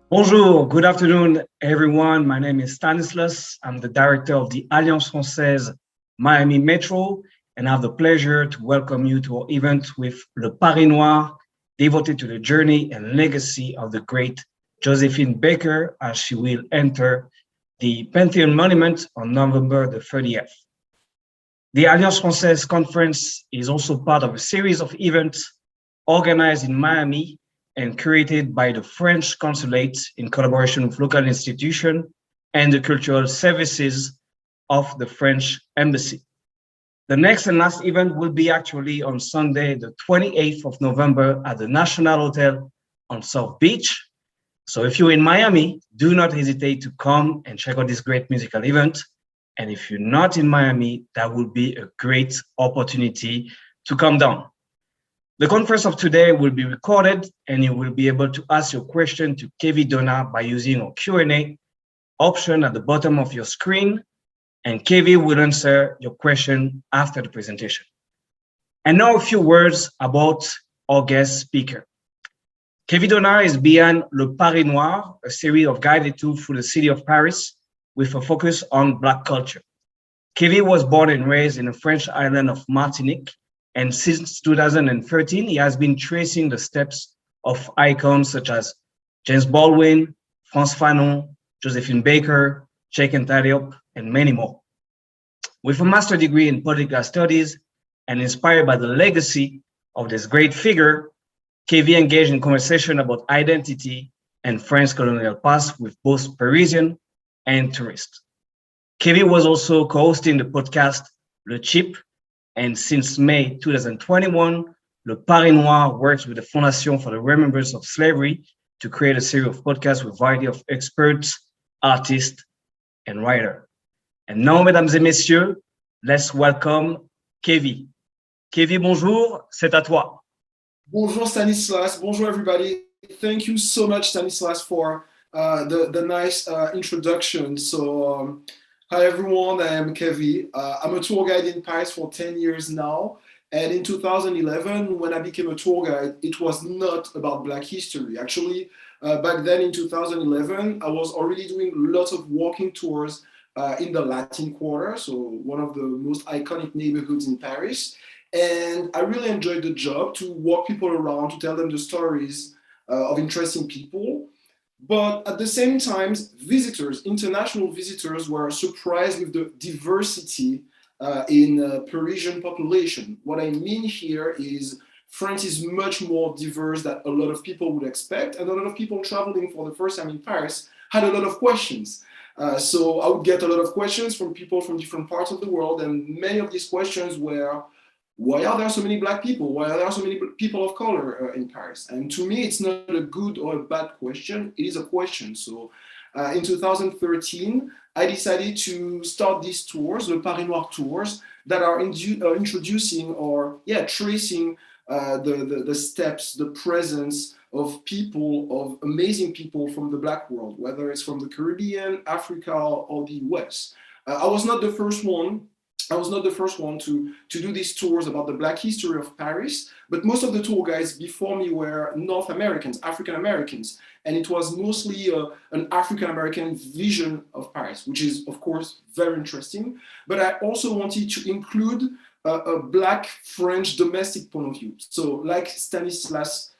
Bonjour, good afternoon, everyone. My name is Stanislas. I'm the director of the Alliance Française Miami Metro, and I have the pleasure to welcome you to our event with Le Paris Noir, devoted to the journey and legacy of the great Josephine Baker as she will enter the Pantheon Monument on November the 30th. The Alliance Française conference is also part of a series of events organized in Miami and curated by the French consulate in collaboration with local institutions and the cultural services of the French embassy. The next and last event will be actually on Sunday, the 28th of November at the National Hotel on South Beach. So if you're in Miami, do not hesitate to come and check out this great musical event. And if you're not in Miami, that would be a great opportunity to come down. The conference of today will be recorded and you will be able to ask your question to Kevi Donna by using our Q&A option at the bottom of your screen, and Kevi will answer your question after the presentation. And now a few words about our guest speaker. Kevi Donna is behind Le Paris Noir, a series of guided tours through the city of Paris with a focus on Black culture. Kevi was born and raised in the French island of Martinique, and since 2013, he has been tracing the steps of icons such as James Baldwin, Frantz Fanon, Josephine Baker, Cheikh Anta Diop, and many more. With a master's degree in political studies and inspired by the legacy of this great figure, Kevi engaged in conversation about identity and French colonial past with both Parisian and tourists. Kevi was also co-hosting the podcast Le Chip, and since May 2021, Le Paris Noir works with the Fondation for the Remembrance of Slavery to create a series of podcasts with a variety of experts, artists, and writers. And now, mesdames et messieurs, let's welcome Kevi. Kevi, bonjour, c'est à toi. Bonjour Stanislas, bonjour everybody. Thank you so much Stanislas for the nice introduction. Hi everyone, I am Kevi. I'm a tour guide in Paris for 10 years now. And in 2011, when I became a tour guide, it was not about Black history. Actually, back then in 2011, I was already doing lots of walking tours in the Latin Quarter, so one of the most iconic neighborhoods in Paris. And I really enjoyed the job to walk people around, to tell them the stories of interesting people. But at the same time, visitors, international visitors, were surprised with the diversity in Parisian population. What I mean here is France is much more diverse than a lot of people would expect, and a lot of people traveling for the first time in Paris had a lot of questions. So I would get a lot of questions from people from different parts of the world, and many of these questions were, why are there so many Black people? Why are there so many people of color in Paris? And to me, it's not a good or a bad question. It is a question. So in 2013, I decided to start these tours, the Paris Noir tours, that are introducing or tracing the steps, the presence of people, of amazing people from the Black world, whether it's from the Caribbean, Africa, or the US. I was not the first one to do these tours about the Black history of Paris, but most of the tour guides before me were North Americans, African Americans, and it was mostly an African American vision of Paris, which is, of course, very interesting. But I also wanted to include a Black French domestic point of view. So, like Stanislas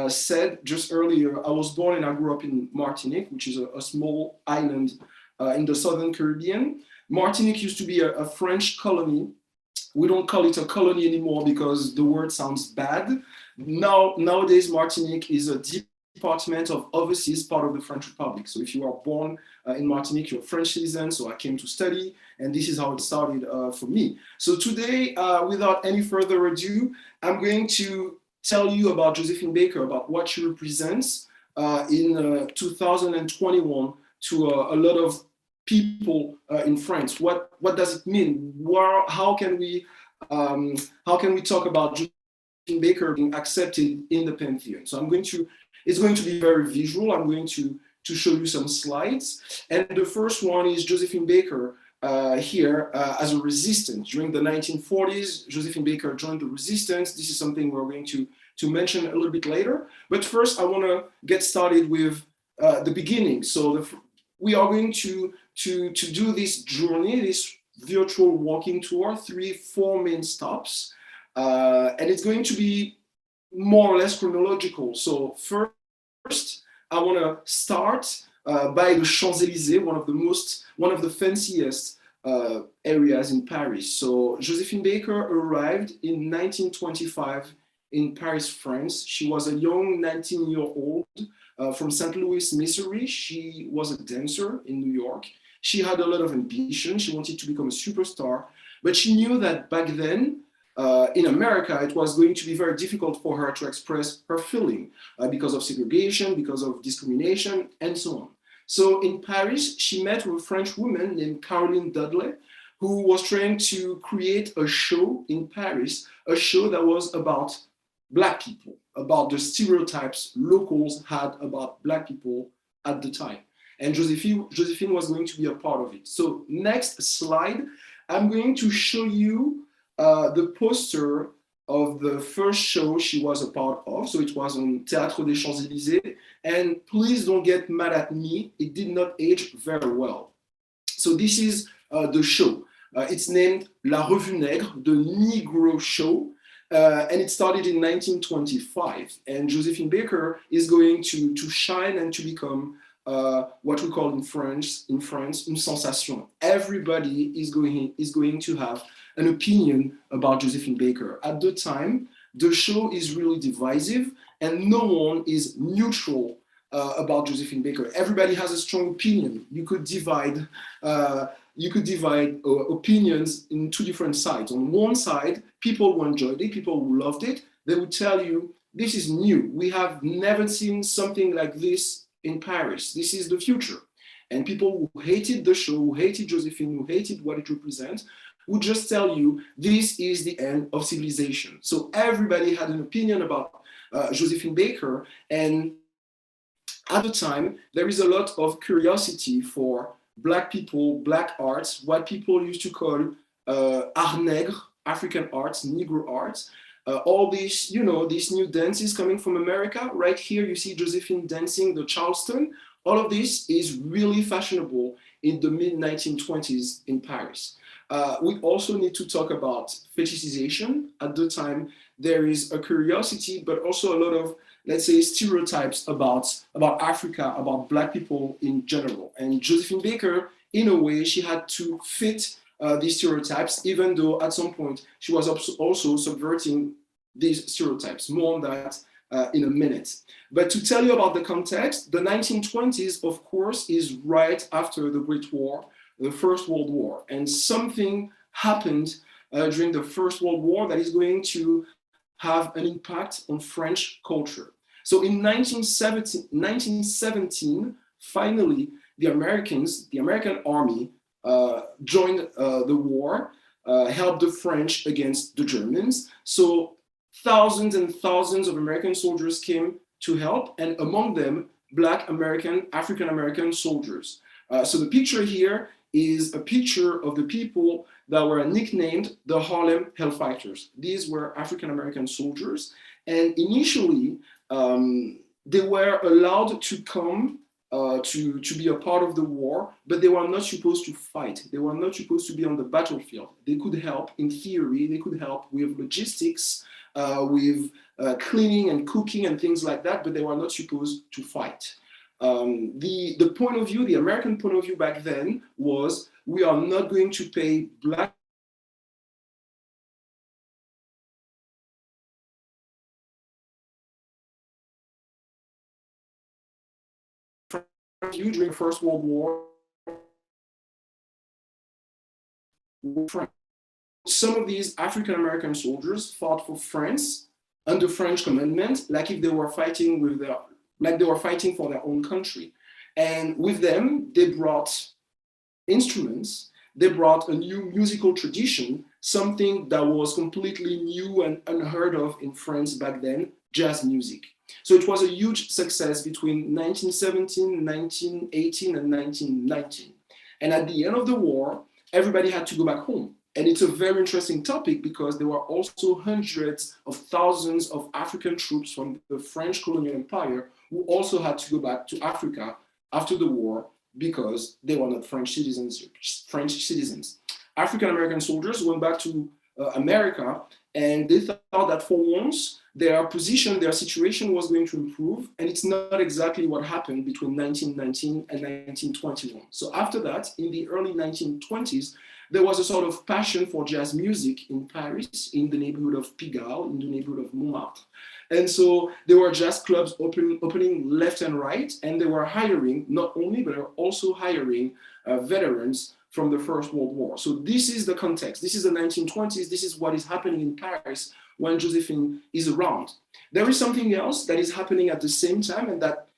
said just earlier, I was born and I grew up in Martinique, which is a small island in the southern Caribbean. Martinique used to be a French colony. We don't call it a colony anymore because the word sounds bad. Nowadays, Martinique is a department of overseas part of the French Republic. So if you are born in Martinique, you're a French citizen. So I came to study, and this is how it started for me. So today, without any further ado, I'm going to tell you about Josephine Baker, about what she represents in 2021 to a lot of people in France. What does it mean? How can we talk about Josephine Baker being accepted in the Pantheon? So it's going to be very visual. I'm going to show you some slides. And the first one is Josephine Baker here as a resistance. During the 1940s, Josephine Baker joined the resistance. This is something we're going to mention a little bit later. But first, I want to get started with the beginning. So we are going to do this journey, this virtual walking tour, 3-4 main stops, and it's going to be more or less chronological. So first, I want to start by the Champs-Élysées, one of the fanciest areas in Paris. So Josephine Baker arrived in 1925 in Paris, France. She was a young 19-year-old from St. Louis, Missouri. She was a dancer in New York. She had a lot of ambition. She wanted to become a superstar, but she knew that back then, in America, it was going to be very difficult for her to express her feeling because of segregation, because of discrimination, and so on. So in Paris, she met with a French woman named Caroline Dudley, who was trying to create a show in Paris, a show that was about Black people, about the stereotypes locals had about Black people at the time. And Josephine was going to be a part of it. So next slide, I'm going to show you the poster of the first show she was a part of. So it was on Théâtre des Champs-Élysées. And please don't get mad at me. It did not age very well. So this is the show. It's named La Revue Nègre, the Negro Show. And it started in 1925. And Josephine Baker is going to shine and to become what we call in France, une sensation. Everybody is going to have an opinion about Josephine Baker. At the time, the show is really divisive and no one is neutral about Josephine Baker. Everybody has a strong opinion. You could divide opinions in two different sides. On one side, people who enjoyed it, people who loved it, they would tell you, this is new. We have never seen something like this in Paris. This is the future. And people who hated the show, who hated Josephine, who hated what it represents, would just tell you, this is the end of civilization. So everybody had an opinion about Josephine Baker. And at the time, there is a lot of curiosity for Black people, Black arts, what people used to call art nègre, African arts, Negro arts. All these, these new dances coming from America. Right here, you see Josephine dancing the Charleston. All of this is really fashionable in the mid-1920s in Paris. We also need to talk about fetishization. At the time, there is a curiosity, but also a lot of, let's say, stereotypes about Africa, about Black people in general. And Josephine Baker, in a way, she had to fit these stereotypes, even though at some point she was also subverting these stereotypes. More on that in a minute. But to tell you about the context, the 1920s, of course, is right after the Great War, the First World War. And something happened during the First World War that is going to have an impact on French culture. So in 1917, finally, the American army joined the war, helped the French against the Germans. So thousands and thousands of American soldiers came to help, and among them, Black American, African American soldiers. So the picture here is a picture of the people that were nicknamed the Harlem Hellfighters. These were African American soldiers, and initially they were allowed to come to be a part of the war, but they were not supposed to fight. They were not supposed to be on the battlefield. They could help in theory, they could help with logistics, with cleaning and cooking and things like that, but they were not supposed to fight. The point of view, the American point of view back then was, we are not going to pay Black during First World War. Some of these African-American soldiers fought for France under French commandment, like if they were fighting for their own country. And with them, they brought instruments, they brought a new musical tradition, something that was completely new and unheard of in France back then, jazz music. So it was a huge success between 1917, 1918, and 1919. And at the end of the war, everybody had to go back home. And it's a very interesting topic because there were also hundreds of thousands of African troops from the French colonial empire who also had to go back to Africa after the war because they were not French citizens. African-American soldiers went back to America, and they thought that for once their position, their situation was going to improve, and it's not exactly what happened between 1919 and 1921. So after that, in the early 1920s, there was a sort of passion for jazz music in Paris, in the neighborhood of Pigalle, in the neighborhood of Montmartre. And so there were jazz clubs opening left and right, and they were hiring, not only, but they were also hiring veterans from the First World War. So this is the context. This is the 1920s. This is what is happening in Paris when Josephine is around. There is something else that is happening at the same time, and that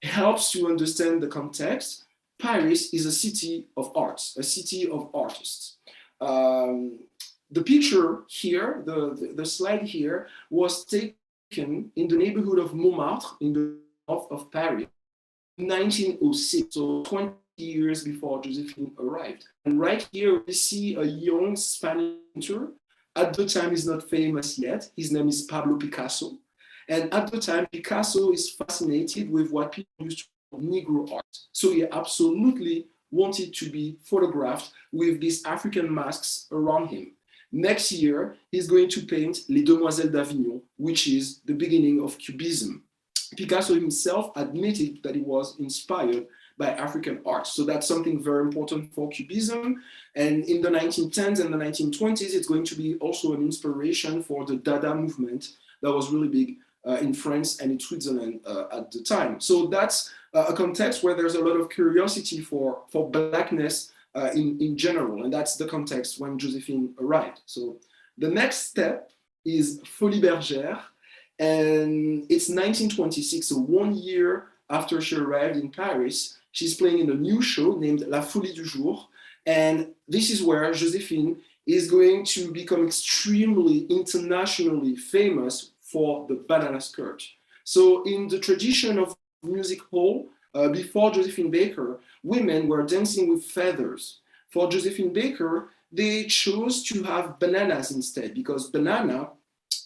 helps to understand the context. Paris is a city of arts, a city of artists. The picture here, the slide here, was taken in the neighborhood of Montmartre, in the north of Paris, in 1906, so 20 years before Josephine arrived. And right here, we see a young Spanish painter. At the time, he's not famous yet. His name is Pablo Picasso. And at the time, Picasso is fascinated with what people used to call Negro art. So he absolutely wanted to be photographed with these African masks around him. Next year, he's going to paint Les Demoiselles d'Avignon, which is the beginning of Cubism. Picasso himself admitted that he was inspired by African art. So that's something very important for Cubism. And in the 1910s and the 1920s, it's going to be also an inspiration for the Dada movement that was really big in France and in Switzerland at the time. So that's a context where there's a lot of curiosity for Blackness in general. And that's the context when Josephine arrived. So the next step is Folies Bergère. And it's 1926, so 1 year after she arrived in Paris. She's playing in a new show named La Folie du Jour. And this is where Josephine is going to become extremely internationally famous for the banana skirt. So in the tradition of music hall, before Josephine Baker, women were dancing with feathers. For Josephine Baker, they chose to have bananas instead, because banana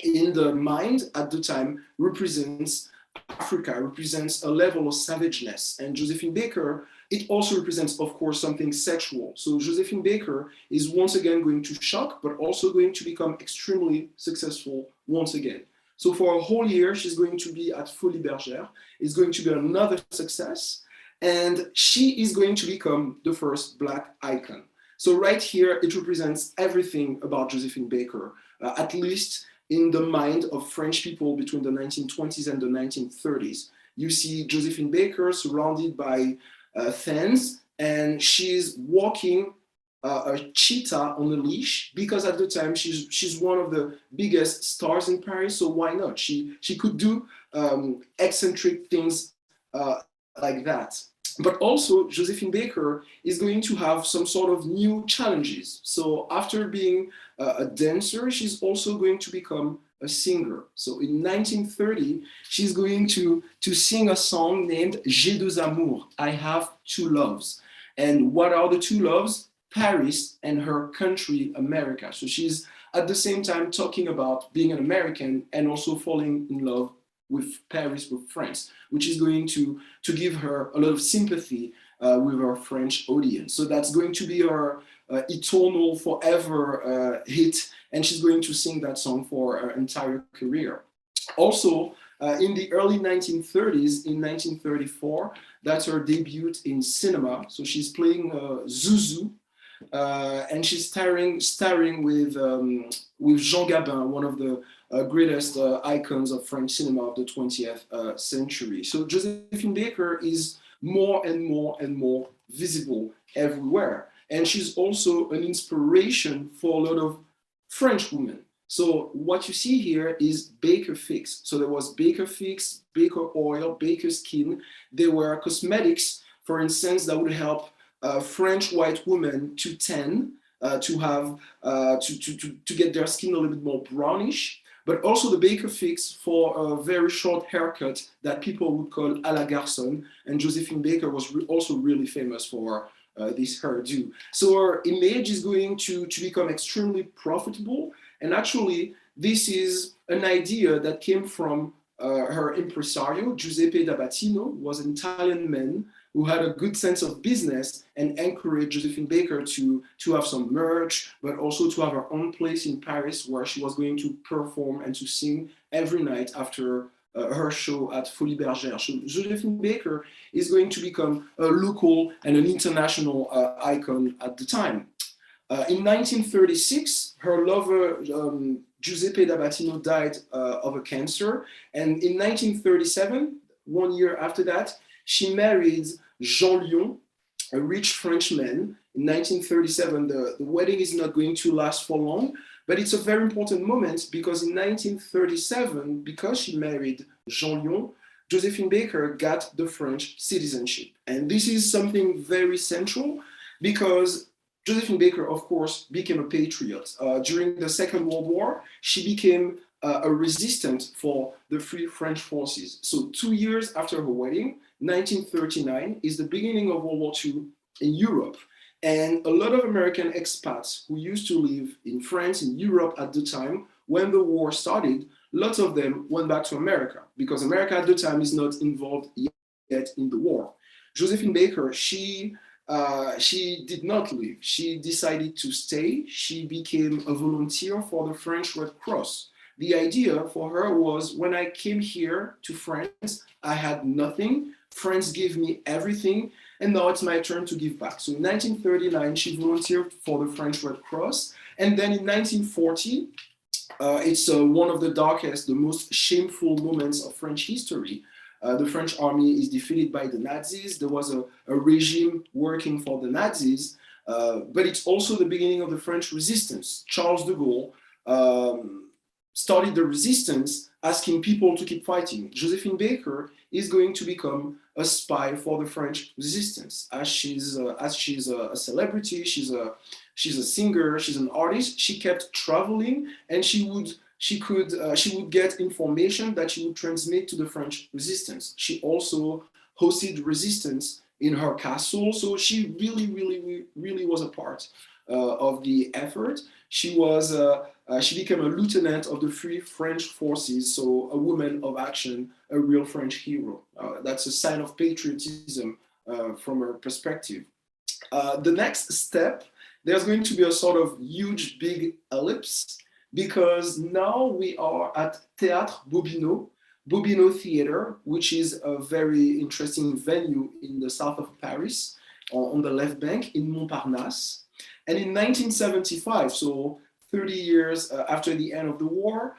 in the mind at the time represents Africa, represents a level of savageness. And Josephine Baker, it also represents, of course, something sexual. So Josephine Baker is once again going to shock, but also going to become extremely successful once again. So for a whole year, she's going to be at Folies Bergère. It's going to be another success. And she is going to become the first Black icon. So right here, it represents everything about Josephine Baker, at least in the mind of French people between the 1920s and the 1930s. You see Josephine Baker surrounded by fans, and she's walking a cheetah on a leash, because at the time she's one of the biggest stars in Paris, so why not? She could do eccentric things like that. But also, Josephine Baker is going to have some sort of new challenges. So after being a dancer, she's also going to become a singer. So in 1930, she's going to sing a song named J'ai deux amours, I have two loves. And what are the two loves? Paris and her country, America. So she's at the same time talking about being an American and also falling in love with Paris, with France, which is going to give her a lot of sympathy with her French audience. So that's going to be her eternal, forever hit, and she's going to sing that song for her entire career. Also, in the early 1930s, in 1934, that's her debut in cinema. So she's playing Zouzou, and she's starring with Jean Gabin, one of the greatest icons of French cinema of the 20th century. So Josephine Baker is more and more and more visible everywhere. And she's also an inspiration for a lot of French women. So what you see here is Baker Fix. So there was Baker Fix, Baker Oil, Baker Skin. There were cosmetics, for instance, that would help French white women to tan, to get their skin a little bit more brownish. But also the Baker Fix for a very short haircut that people would call à la garçon. And Josephine Baker was also really famous for this hairdo. So her image is going to become extremely profitable. And actually, this is an idea that came from her impresario, Giuseppe da Battino, was an Italian man who had a good sense of business and encouraged Josephine Baker to have some merch, but also to have her own place in Paris where she was going to perform and to sing every night after her show at Folies Bergère. So Josephine Baker is going to become a local and an international icon at the time. In 1936, her lover, Giuseppe da Battino, died of a cancer. And in 1937, 1 year after that, she married Jean Lyon, a rich Frenchman. In 1937, the wedding is not going to last for long, but it's a very important moment because in 1937, because she married Jean Lyon, Josephine Baker got the French citizenship. And this is something very central because Josephine Baker, of course, became a patriot. During the Second World War, she became a resistant for the Free French Forces. So 2 years after her wedding, 1939, is the beginning of World War II in Europe. And a lot of American expats who used to live in France, in Europe at the time, when the war started, lots of them went back to America because America at the time is not involved yet in the war. Josephine Baker, she did not leave. She decided to stay. She became a volunteer for the French Red Cross. The idea for her was, when I came here to France, I had nothing. France gave me everything, and now it's my turn to give back. So in 1939, she volunteered for the French Red Cross. And then in 1940, it's one of the darkest, the most shameful moments of French history. The French army is defeated by the Nazis. There was a regime working for the Nazis, but it's also the beginning of the French resistance. Charles de Gaulle started the resistance, asking people to keep fighting. Josephine Baker is going to become a spy for the French resistance. As she's a celebrity, she's a singer, she's an artist. She kept traveling, and she would get information that she would transmit to the French resistance. She also hosted resistance in her castle, so she really was a part of the effort. She became a lieutenant of the Free French Forces, so a woman of action, a real French hero. That's a sign of patriotism from her perspective. The next step, there's going to be a sort of huge, big ellipse, because now we are at Théâtre Bobino Theater, which is a very interesting venue in the south of Paris, on the left bank in Montparnasse. And in 1975, so 30 years after the end of the war,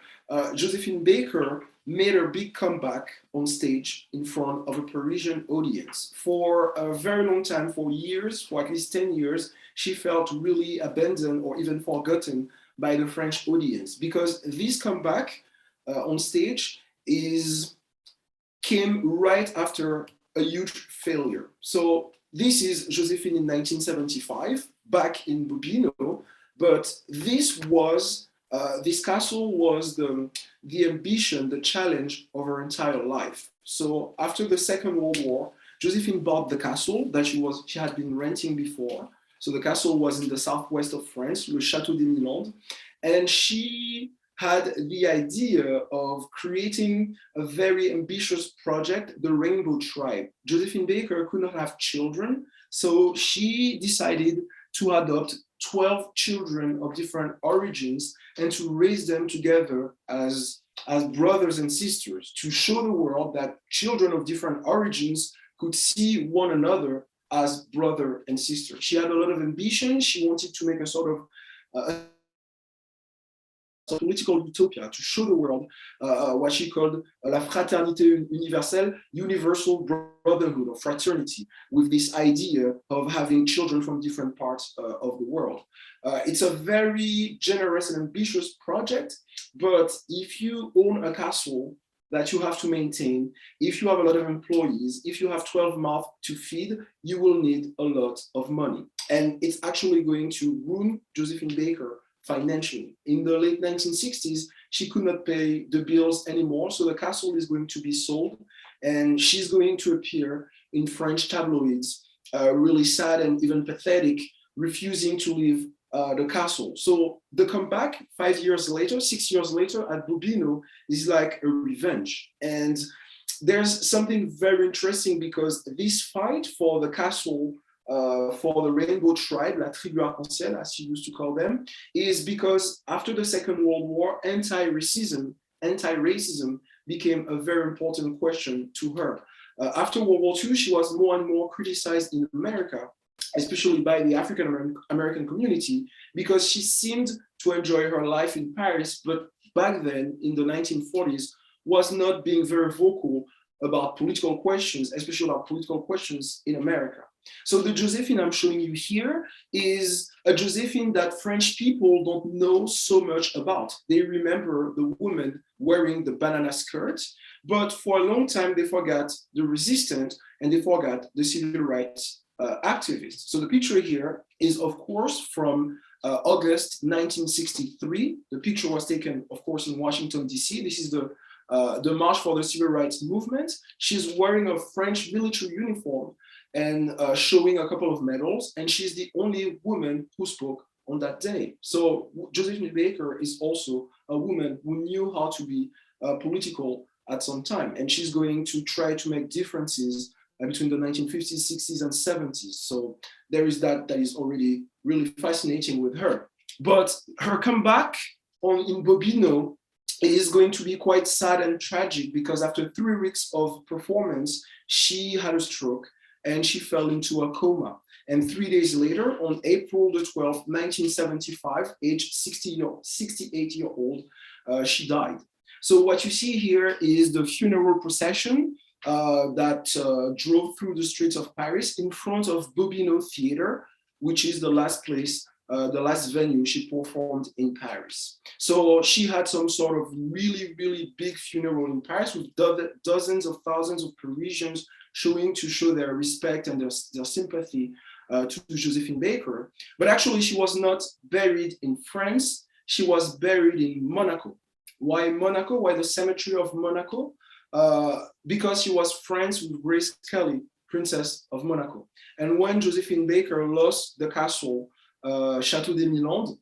Josephine Baker made her big comeback on stage in front of a Parisian audience. For a very long time, for years, for at least 10 years, she felt really abandoned or even forgotten by the French audience, because this comeback on stage came right after a huge failure. So this is Josephine in 1975, back in Bobino, but this castle was the ambition, the challenge of her entire life. So after the Second World War, Josephine bought the castle that she had been renting before. So the castle was in the southwest of France, Le Château des Milandes, and she had the idea of creating a very ambitious project, the Rainbow Tribe. Josephine Baker could not have children, so she decided to adopt 12 children of different origins and to raise them together as brothers and sisters, to show the world that children of different origins could see one another as brother and sister. She had a lot of ambition. She wanted to make a sort of political utopia, to show the world what she called la fraternité universelle, universal brotherhood or fraternity, with this idea of having children from different parts of the world. It's a very generous and ambitious project, but if you own a castle that you have to maintain, if you have a lot of employees, if you have 12 mouths to feed, you will need a lot of money. And it's actually going to ruin Josephine Baker financially. In the late 1960s, she could not pay the bills anymore, so the castle is going to be sold, and she's going to appear in French tabloids, really sad and even pathetic, refusing to live the castle. So the comeback 5 years later, 6 years later at Bobino is like a revenge. And there's something very interesting because this fight for the castle, for the Rainbow Tribe, la tribu arc-en-ciel, as she used to call them, is because after the Second World War, anti-racism became a very important question to her. After World War II, she was more and more criticized in America, especially by the African American community, because she seemed to enjoy her life in Paris, but back then in the 1940s was not being very vocal about political questions, especially about political questions in America. So the Josephine I'm showing you here is a Josephine that French people don't know so much about. They remember the woman wearing the banana skirt, but for a long time they forgot the resistance and they forgot the civil rights activists. So the picture here is, of course, from August 1963. The picture was taken, of course, in Washington, D.C. This is the March for the Civil Rights Movement. She's wearing a French military uniform and showing a couple of medals, and she's the only woman who spoke on that day. So Josephine Baker is also a woman who knew how to be political at some time, and she's going to try to make differences between the 1950s, 60s, and 70s. So there is that is already really fascinating with her. But her comeback in Bobino is going to be quite sad and tragic because after 3 weeks of performance, she had a stroke and she fell into a coma. And 3 days later, on April the 12th, 1975, age 68-year-old, she died. So what you see here is the funeral procession that drove through the streets of Paris in front of Bobino Theater, which is the last place, the last venue she performed in Paris. So she had some sort of really, really big funeral in Paris with dozens of thousands of Parisians showing to show their respect and their sympathy to Josephine Baker. But actually, she was not buried in France. She was buried in Monaco. Why Monaco? Why the cemetery of Monaco? Because she was friends with Grace Kelly, Princess of Monaco. And when Josephine Baker lost the castle, Château des Milandes,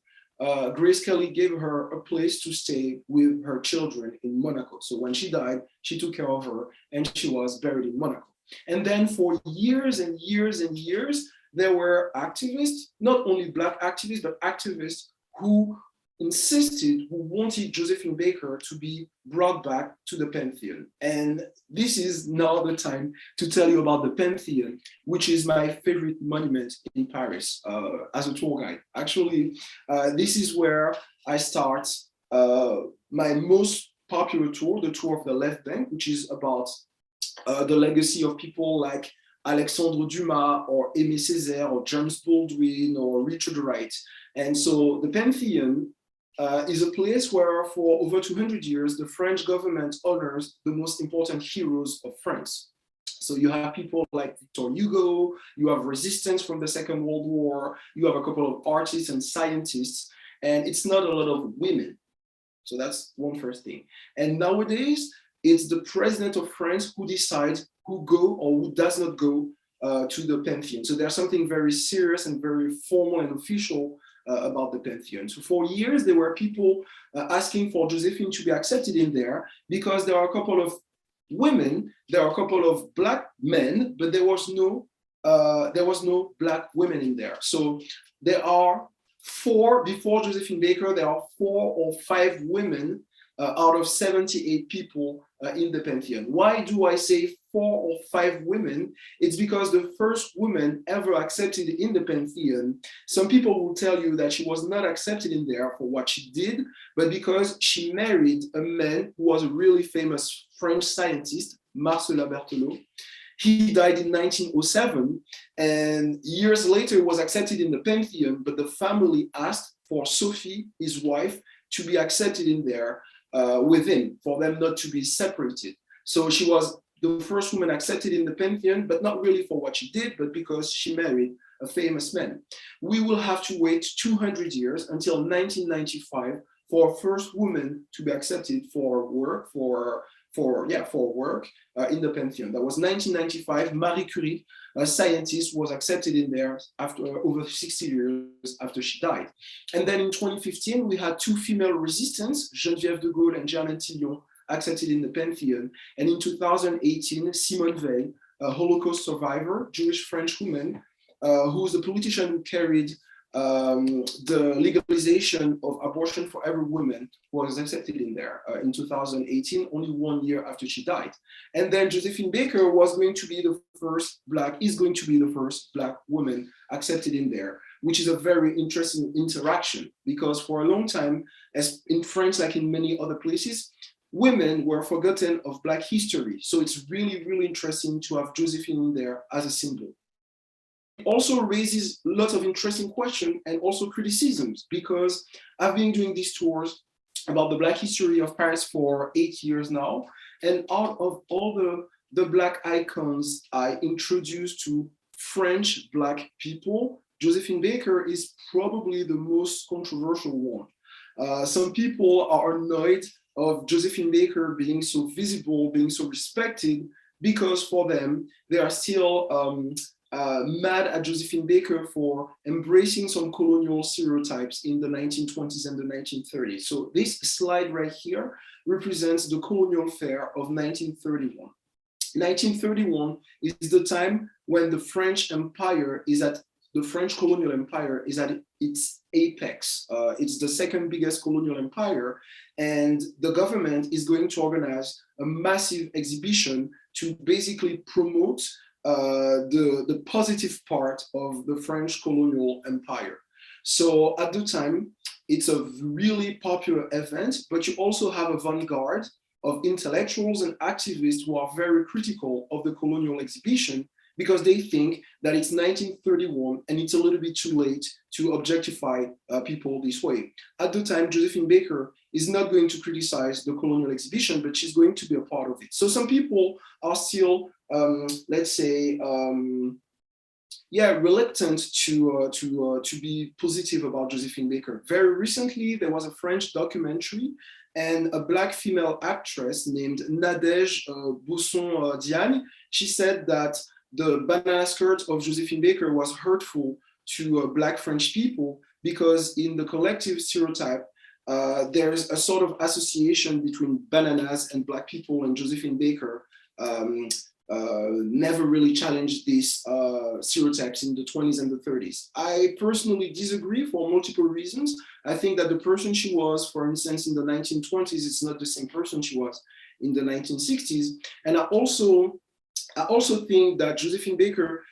Grace Kelly gave her a place to stay with her children in Monaco. So when she died, she took care of her and she was buried in Monaco. And then for years and years and years, there were activists, not only Black activists, but activists who insisted, who wanted Josephine Baker to be brought back to the Pantheon. And this is now the time to tell you about the Pantheon, which is my favorite monument in Paris as a tour guide. Actually, this is where I start my most popular tour, the tour of the left bank, which is about the legacy of people like Alexandre Dumas or Aimé Césaire or James Baldwin or Richard Wright. And so the Pantheon is a place where for over 200 years, the French government honors the most important heroes of France. So you have people like Victor Hugo, you have resistance from the Second World War, you have a couple of artists and scientists, and it's not a lot of women. So that's one first thing. And nowadays, it's the president of France who decides who go or who does not go to the Pantheon. So there's something very serious and very formal and official about the Pantheon. So for years, there were people asking for Josephine to be accepted in there because there are a couple of women, there are a couple of Black men, but there was no Black women in there. So there are before Josephine Baker, there are 4 or 5 women out of 78 people in the Pantheon. Why do I say 4 or 5 women? It's because the first woman ever accepted in the Pantheon, some people will tell you that she was not accepted in there for what she did, but because she married a man who was a really famous French scientist, Marcellin Berthelot. He died in 1907, and years later he was accepted in the Pantheon, but the family asked for Sophie, his wife, to be accepted in there with him, for them not to be separated. So she was the first woman accepted in the Pantheon, but not really for what she did, but because she married a famous man. We will have to wait 200 years until 1995 for a first woman to be accepted for work, for for work in the Pantheon. That was 1995. Marie Curie, a scientist, was accepted in there after over 60 years after she died. And then in 2015, we had two female resistants, Geneviève de Gaulle and Jeanne Antillon, accepted in the Pantheon. And in 2018, Simone Veil, a Holocaust survivor, Jewish French woman, who was a politician who carried the legalization of abortion for every woman, was accepted in there in 2018, only 1 year after she died. And then Josephine Baker is going to be the first Black woman accepted in there, which is a very interesting interaction, because for a long time, as in France, like in many other places, women were forgotten of Black history. So it's really, really interesting to have Josephine in there as a symbol. It also raises lots of interesting questions and also criticisms, because I've been doing these tours about the Black history of Paris for 8 years now. And out of all the Black icons I introduced to French Black people, Josephine Baker is probably the most controversial one. Some people are annoyed of Josephine Baker being so visible, being so respected, because for them, they are still mad at Josephine Baker for embracing some colonial stereotypes in the 1920s and the 1930s. So this slide right here represents the colonial fair of 1931. 1931 is the time when the French colonial empire is at its apex. It's the second biggest colonial empire, and the government is going to organize a massive exhibition to basically promote the positive part of the French colonial empire. So at the time, it's a really popular event, but you also have a vanguard of intellectuals and activists who are very critical of the colonial exhibition, because they think that it's 1931 and it's a little bit too late to objectify people this way. At the time, Josephine Baker is not going to criticize the colonial exhibition, but she's going to be a part of it. So some people are still, let's say, reluctant to be positive about Josephine Baker. Very recently, there was a French documentary, and a Black female actress named Nadège Bosson-Diagne, she said that the banana skirt of Josephine Baker was hurtful to Black French people, because in the collective stereotype, there's a sort of association between bananas and Black people, and Josephine Baker never really challenged these stereotypes in the 20s and the 30s. I personally disagree for multiple reasons. I think that the person she was, for instance, in the 1920s, is not the same person she was in the 1960s. And I also think that Josephine Baker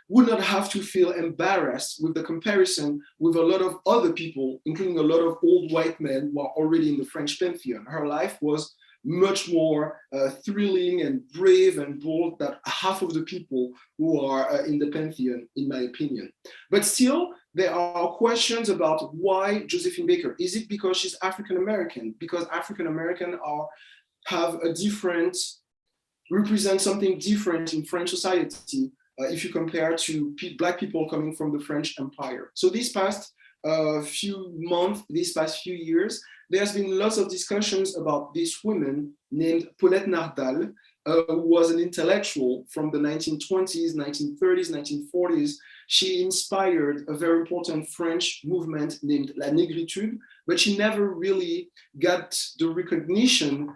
would not have to feel embarrassed with the comparison with a lot of other people, including a lot of old white men who are already in the French Pantheon. Her life was much more thrilling and brave and bold than half of the people who are in the Pantheon, in my opinion. But still, there are questions about why Josephine Baker. Is it because she's African-American? Because African-American represent something different in French society if you compare to Black people coming from the French Empire. So these past few months, these past few years, there's been lots of discussions about this woman named Paulette Nardal, who was an intellectual from the 1920s, 1930s, 1940s. She inspired a very important French movement named La Négritude, but she never really got the recognition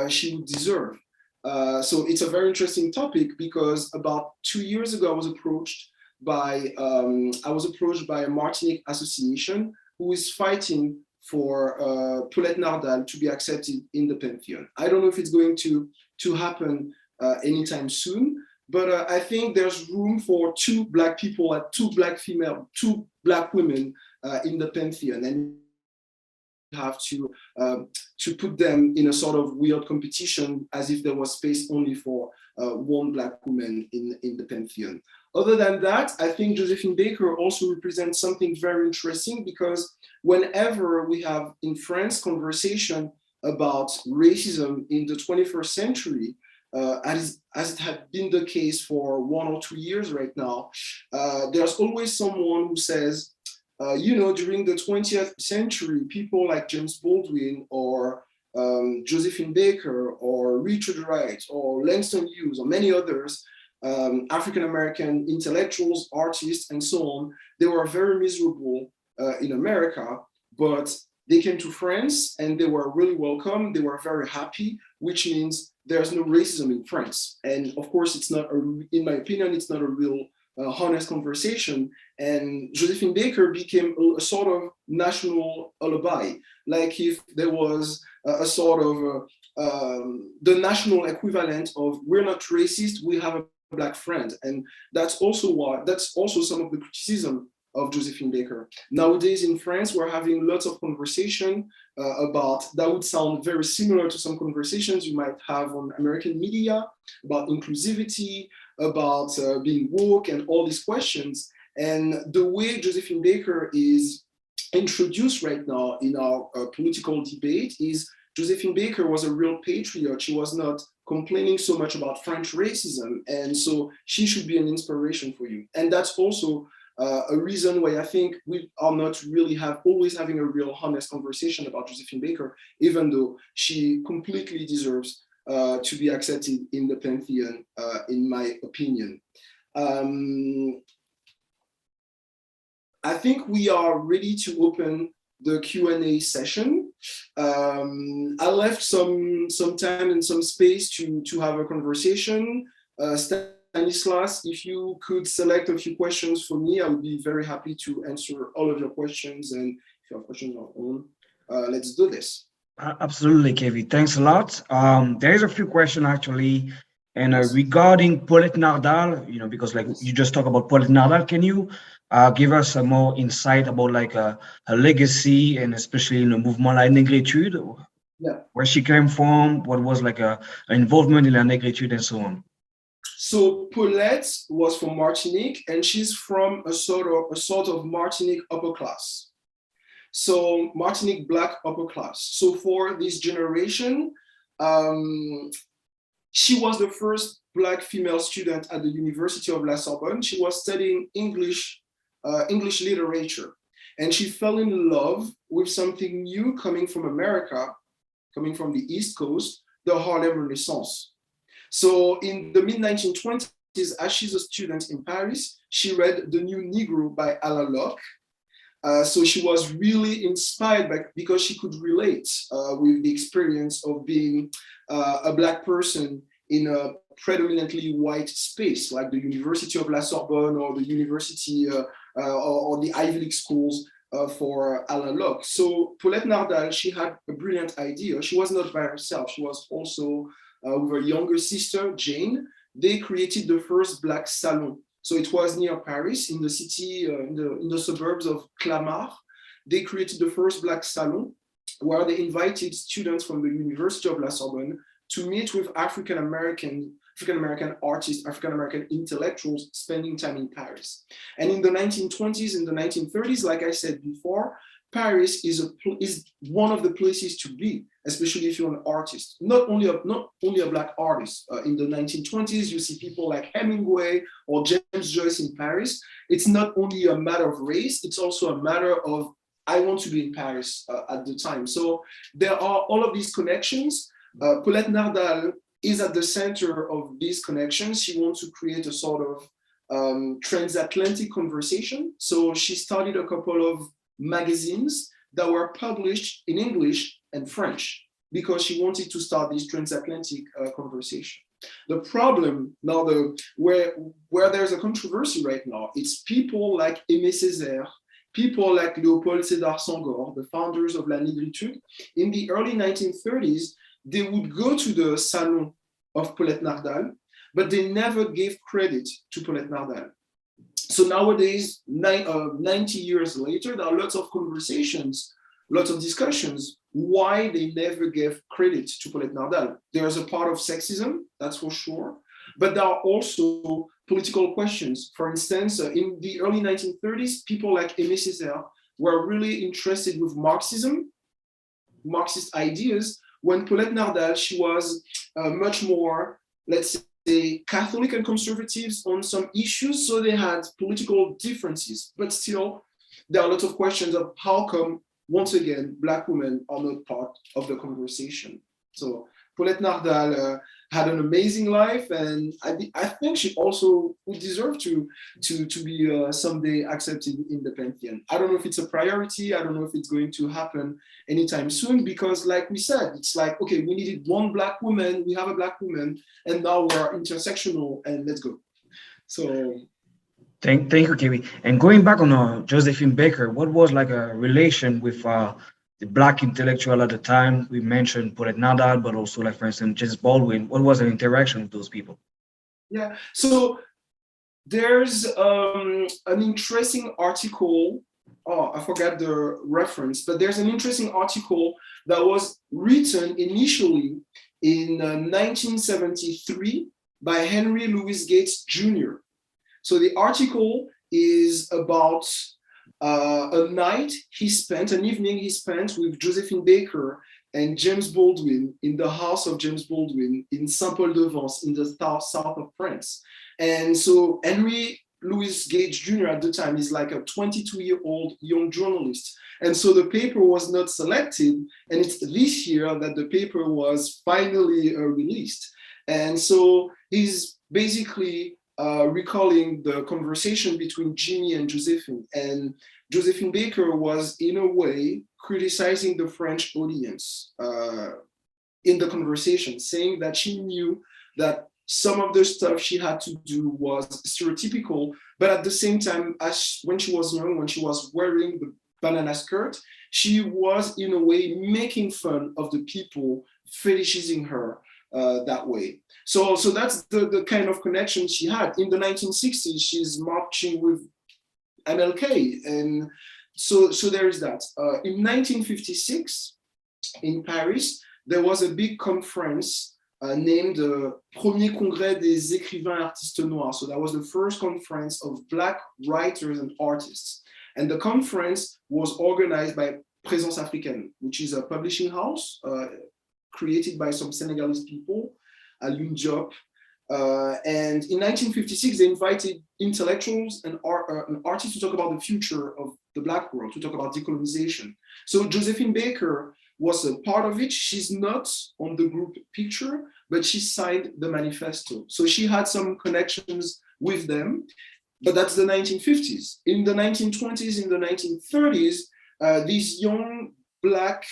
she would deserve. So it's a very interesting topic, because about 2 years ago, I was approached by a Martinique association who is fighting for Paulette Nardal to be accepted in the Pantheon. I don't know if it's going to happen anytime soon, but I think there's room for two Black people, two Black women in the Pantheon, and have to put them in a sort of weird competition as if there was space only for one Black woman in the Pantheon. Other than that, I think Josephine Baker also represents something very interesting, because whenever we have in France conversation about racism in the 21st century, as it had been the case for 1 or 2 years right now, there's always someone who says, during the 20th century, people like James Baldwin or Josephine Baker or Richard Wright or Langston Hughes or many others, African-American intellectuals, artists, and so on, they were very miserable in America, but they came to France and they were really welcome. They were very happy, which means there's no racism in France. And of course, it's not, in my opinion, it's not a real honest conversation. And Josephine Baker became a sort of national alibi, like if there was a sort of the national equivalent of we're not racist, we have a Black friend. And that's also some of the criticism of Josephine Baker. Nowadays in France, we're having lots of conversation about, that would sound very similar to some conversations you might have on American media about inclusivity, about being woke and all these questions. And the way Josephine Baker is introduced right now in our political debate is Josephine Baker was a real patriot. She was not complaining so much about French racism. And so she should be an inspiration for you. And that's also a reason why I think we are not really always having a real honest conversation about Josephine Baker, even though she completely deserves to be accepted in the Pantheon, in my opinion. I think we are ready to open the Q&A session. I left some time and some space to have a conversation. Stanislas, if you could select a few questions for me, I would be very happy to answer all of your questions. And if you have questions on your own, let's do this. Absolutely, Kevin. Thanks a lot. There is a few questions actually, and regarding Paulette Nardal, because like you just talked about Paulette Nardal, can you give us some more insight about like her legacy and especially in the movement like Negritude, where she came from, what was like her involvement in la Negritude and so on? So Paulette was from Martinique, and she's from a sort of Martinique upper class. So Martinique Black upper class. So for this generation, she was the first Black female student at the University of La Sorbonne. She was studying English literature, and she fell in love with something new coming from America, coming from the East Coast, the Harlem Renaissance. So in the mid-1920s, as she's a student in Paris, she read The New Negro by Alain Locke. So she was really inspired because she could relate with the experience of being a Black person in a predominantly white space, like the University of La Sorbonne or the University or the Ivy League schools for Alain Locke. So Paulette Nardal, she had a brilliant idea. She was not by herself. She was also with her younger sister, Jane. They created the first Black Salon. So it was near Paris, in the city, in the suburbs of Clamart. They created the first Black Salon, where they invited students from the University of La Sorbonne to meet with African-American artists, African-American intellectuals spending time in Paris. And in the 1920s, in the 1930s, like I said before, Paris is one of the places to be, especially if you're an artist. Not only a Black artist. In the 1920s, you see people like Hemingway or James Joyce in Paris. It's not only a matter of race, it's also a matter of, I want to be in Paris at the time. So there are all of these connections. Paulette Nardal is at the center of these connections. She wants to create a sort of transatlantic conversation. So she started a couple of magazines that were published in English and French because she wanted to start this transatlantic conversation. The problem now, where there's a controversy right now, it's people like Aimé Césaire, people like Léopold Sédar Senghor, the founders of La Négritude. In the early 1930s, they would go to the Salon of Paulette Nardal, but they never gave credit to Paulette Nardal. So nowadays, 90 years later, there are lots of conversations, lots of discussions, why they never gave credit to Paulette Nardal. There's a part of sexism, that's for sure, but there are also political questions. For instance, in the early 1930s, people like Aimé Césaire were really interested with Marxism, Marxist ideas, when Paulette Nardal, she was much more, let's say, Catholic and conservatives on some issues, so they had political differences, but still, there are lots of questions of how come once again, Black women are not part of the conversation. So Paulette Nardal had an amazing life, and I think she also would deserve to be someday accepted in the Pantheon. I don't know if it's a priority. I don't know if it's going to happen anytime soon, because like we said, it's like, okay, we needed one Black woman, we have a Black woman, and now we're intersectional, and let's go. So Thank you, Kiwi. And going back on Josephine Baker, what was like a relation with the Black intellectual at the time? We mentioned Paulette Nadal, but also, like, for instance, James Baldwin. What was the interaction with those people? Yeah, so there's an interesting article. Oh, I forgot the reference, but there's an interesting article that was written initially in 1973 by Henry Louis Gates Jr. So the article is about an evening he spent with Josephine Baker and James Baldwin in the house of James Baldwin in Saint-Paul-de-Vence in the south of France. And so Henry Louis Gates Jr. at the time is like a 22-year-old young journalist. And so the paper was not selected, and it's this year that the paper was finally released. And so he's basically recalling the conversation between Jimmy and Josephine. And Josephine Baker was, in a way, criticizing the French audience in the conversation, saying that she knew that some of the stuff she had to do was stereotypical, but at the same time, when she was young, when she was wearing the banana skirt, she was, in a way, making fun of the people fetishizing her that way. So that's the kind of connection she had. In the 1960s, she's marching with MLK. And so there is that. In 1956, in Paris, there was a big conference named the Premier Congrès des Écrivains Artistes Noirs. So that was the first conference of Black writers and artists. And the conference was organized by Présence Africaine, which is a publishing house created by some Senegalese people, Alioune Diop. And in 1956, they invited intellectuals and artists to talk about the future of the Black world, to talk about decolonization. So Josephine Baker was a part of it. She's not on the group picture, but she signed the manifesto. So she had some connections with them, but that's the 1950s. In the 1920s, in the 1930s, these young Black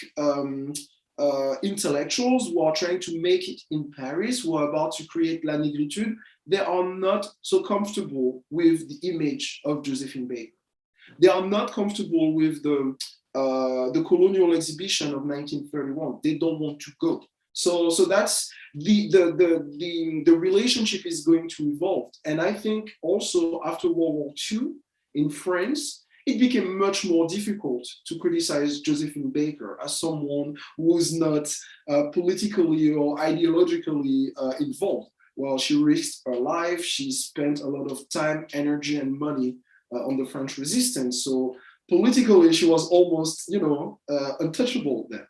intellectuals who are trying to make it in Paris, who are about to create La Négritude, they are not so comfortable with the image of Josephine Baker. They are not comfortable with the colonial exhibition of 1931. They don't want to go. So that's the relationship is going to evolve. And I think also after World War II in France, it became much more difficult to criticize Josephine Baker as someone who was not politically or ideologically involved. Well, she risked her life. She spent a lot of time, energy, and money on the French resistance. So politically, she was almost, untouchable then.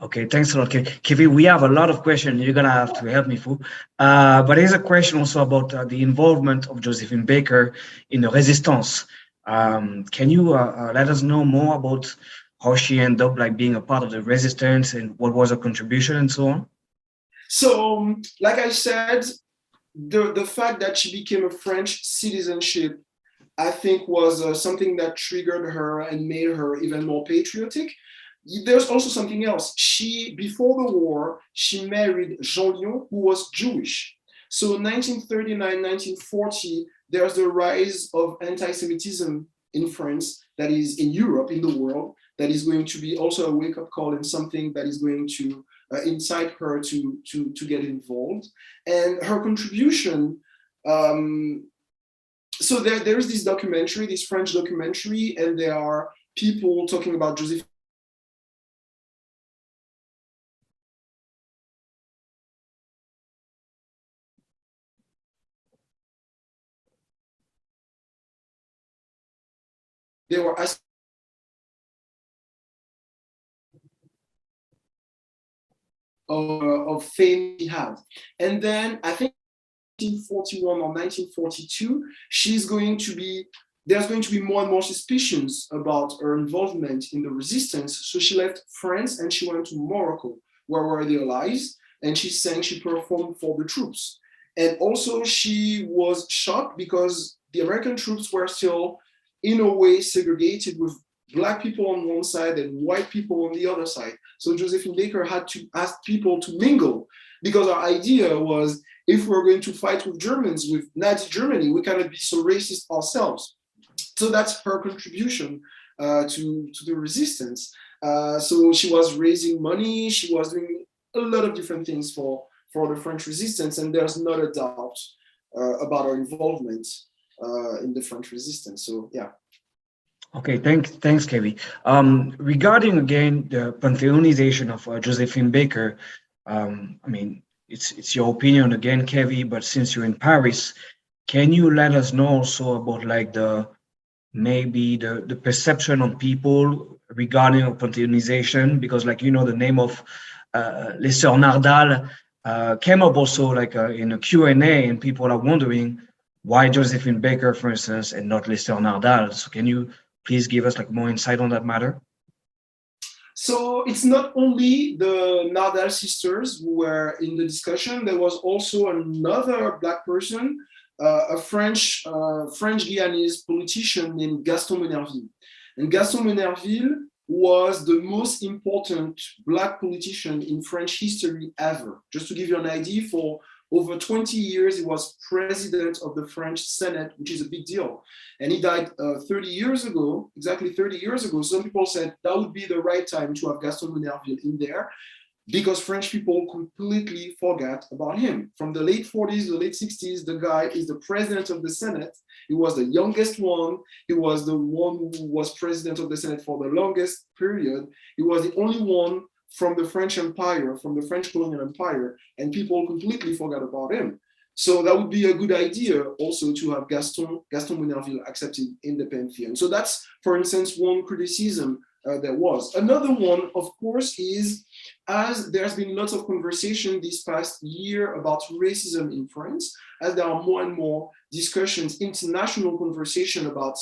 Okay, thanks a lot, Kivi. We have a lot of questions you're gonna have to help me through. But here's a question also about the involvement of Josephine Baker in the resistance. Can you let us know more about how she ended up like being a part of the resistance and what was her contribution and so on? So, like I said, the fact that she became a French citizenship, I think, was something that triggered her and made her even more patriotic. There's also something else. Before the war, she married Jean Lyon, who was Jewish. So 1939, 1940, there's the rise of anti-Semitism in France, that is in Europe, in the world, that is going to be also a wake-up call and something that is going to incite her to get involved. And her contribution, so there's this documentary, this French documentary, and there are people talking about Josephine. They were asking of fame she had. And then I think 1941 or 1942, she's going to be there's going to be more and more suspicions about her involvement in the resistance. So she left France and she went to Morocco, where were the allies, and she sang, she performed for the troops. And also she was shocked because the American troops were still, in a way, segregated with Black people on one side and white people on the other side. So Josephine Baker had to ask people to mingle, because our idea was, if we're going to fight with Germans, with Nazi Germany, we cannot be so racist ourselves. So that's her contribution to the resistance. So she was raising money, she was doing a lot of different things for the French resistance, and there's not a doubt about her involvement in the French resistance. So yeah. Okay, thanks, Kevin. Regarding again the pantheonization of Josephine Baker, I mean, it's your opinion again, Kevin, but since you're in Paris, can you let us know also about like maybe the perception on people regarding pantheonization? Because like, you know, the name of Les Sœurs Nardal came up also like in a Q&A, and people are wondering why Josephine Baker, for instance, and not Les Sœurs Nardal. So can you please give us like more insight on that matter? So it's not only the Nardal sisters who were in the discussion. There was also another Black person, a French Guyanese politician named Gaston Monnerville. And Gaston Monnerville was the most important Black politician in French history ever. Just to give you an idea, for over 20 years, he was president of the French Senate, which is a big deal. And he died 30 years ago, exactly 30 years ago. Some people said that would be the right time to have Gaston Monnerville in there, because French people completely forgot about him. From the late 40s, the late 60s, the guy is the president of the Senate. He was the youngest one. He was the one who was president of the Senate for the longest period. He was the only one from the French Empire, from the French colonial empire, and people completely forgot about him. So that would be a good idea also to have Gaston Monnerville accepted in the Pantheon. So that's, for instance, one criticism there was. Another one, of course, is, as there's been lots of conversation this past year about racism in France, as there are more and more discussions, international conversation about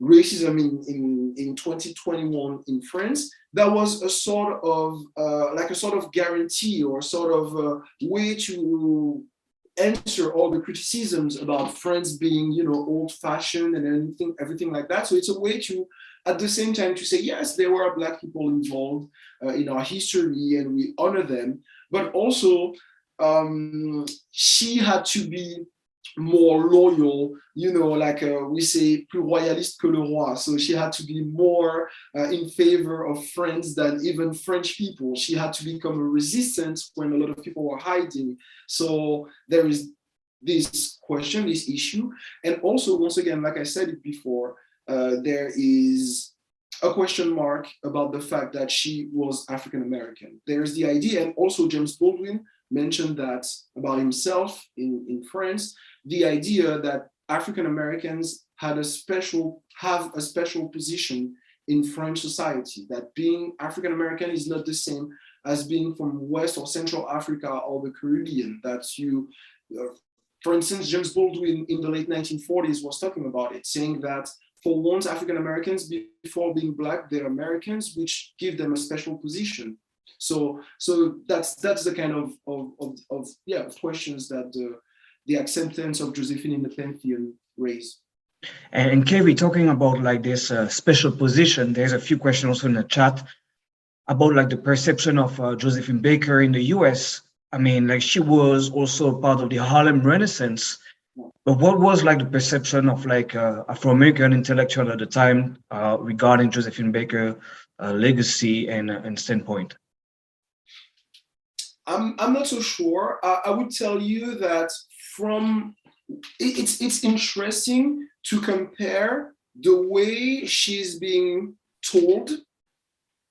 racism in 2021 in France, that was a sort of guarantee, or a sort of way to answer all the criticisms about France being, you know, old-fashioned and everything like that. So it's a way to, at the same time, to say, yes, there were Black people involved in our history and we honor them, but also she had to be more loyal, you know, like we say, plus royaliste que le roi. So she had to be more in favor of France than even French people. She had to become a resistance when a lot of people were hiding. So there is this question, this issue. And also, once again, like I said it before, there is a question mark about the fact that she was African-American. There's the idea, and also James Baldwin mentioned that about himself in France, the idea that African Americans have a special position in French society, that being African American is not the same as being from West or Central Africa or the Caribbean. That for instance, James Baldwin in the late 1940s was talking about it, saying that for once African Americans, before being Black, they're Americans, which give them a special position. So that's the kind of questions that the acceptance of Josephine in the Pantheon raise. And Kevin, talking about like this special position, there's a few questions also in the chat about like the perception of Josephine Baker in the US. I mean, like she was also part of the Harlem Renaissance, but what was like the perception of like Afro-American intellectual at the time regarding Josephine Baker legacy and standpoint? I'm not so sure. I would tell you that it's interesting to compare the way she's being told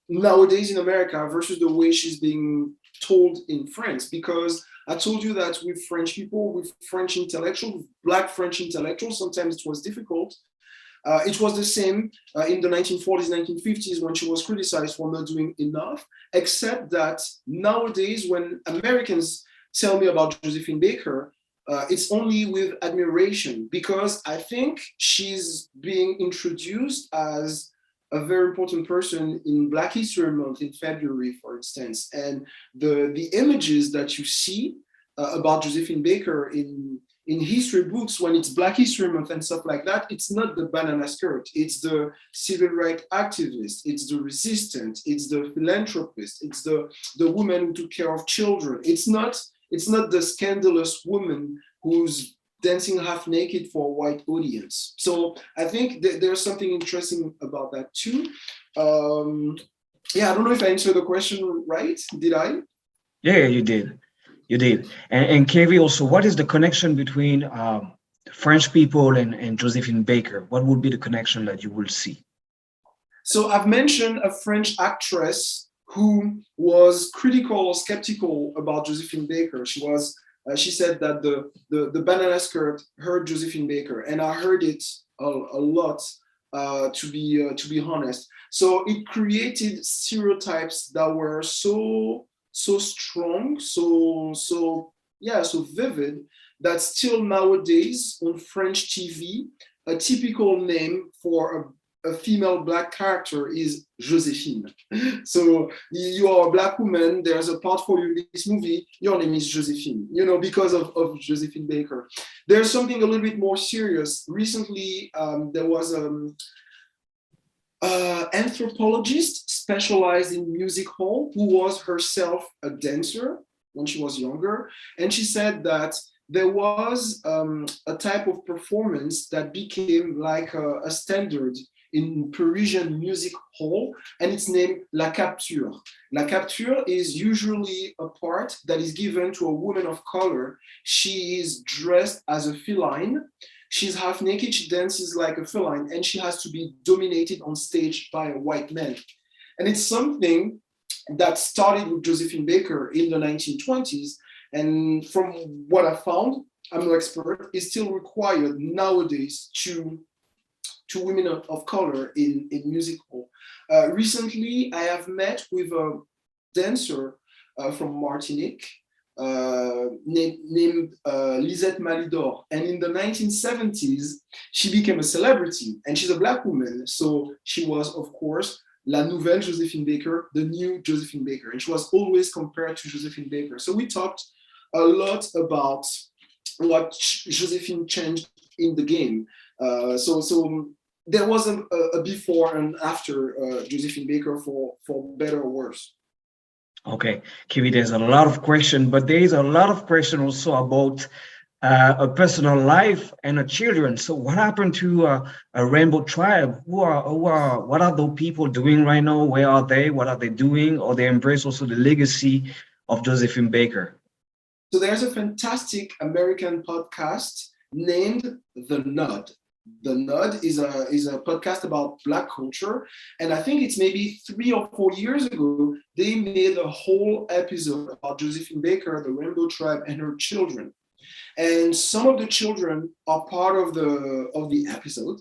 nowadays in America versus the way she's being told in France. Because I told you that with French people, with French intellectuals, with Black French intellectuals, sometimes it was difficult. It was the same in the 1940s, 1950s when she was criticized for not doing enough, except that nowadays when Americans tell me about Josephine Baker, it's only with admiration, because I think she's being introduced as a very important person in Black History Month in February, for instance. And the images that you see about Josephine Baker in history books, when it's Black History Month and stuff like that, it's not the banana skirt, it's the civil rights activist, it's the resistant, it's the philanthropist, it's the woman who took care of children. It's not the scandalous woman who's dancing half naked for a white audience. So I think there's something interesting about that too. Yeah, I don't know if I answered the question right. Did I? Yeah, you did. You did. And Kevin, also, what is the connection between French people and Josephine Baker? What would be the connection that you will see? So I've mentioned a French actress who was critical or skeptical about Josephine Baker. She said that the banana skirt hurt Josephine Baker, and I heard it a lot, to be honest. So it created stereotypes that were so strong, so vivid, that still nowadays on French TV, a typical name for a female Black character is Josephine. So you are a Black woman, there's a part for you in this movie, your name is Josephine, because of Josephine Baker. There's something a little bit more serious. Recently, there was an anthropologist specialized in music hall who was herself a dancer when she was younger. And she said that there was a type of performance that became like a standard in Parisian music hall, and it's named La Capture. La Capture is usually a part that is given to a woman of color. She is dressed as a feline. She's half naked, she dances like a feline, and she has to be dominated on stage by a white man. And it's something that started with Josephine Baker in the 1920s. And from what I found, I'm no expert, is still required nowadays to women of color in music hall. Recently, I have met with a dancer from Martinique named Lisette Malidor. And in the 1970s, she became a celebrity, and she's a Black woman. So she was, of course, La Nouvelle Josephine Baker, the new Josephine Baker. And she was always compared to Josephine Baker. So we talked a lot about what Josephine changed in the game. So there was a before and after Josephine Baker for better or worse. Okay, Kiwi, there's a lot of questions, but there is a lot of questions also about a personal life and a children. So what happened to a Rainbow Tribe? What are those people doing right now? Where are they? What are they doing? Or they embrace also the legacy of Josephine Baker? So there's a fantastic American podcast named The Nod. The Nod is a podcast about Black culture. And I think it's maybe 3 or 4 years ago, they made a whole episode about Josephine Baker, the Rainbow Tribe, and her children. And some of the children are part of the episode.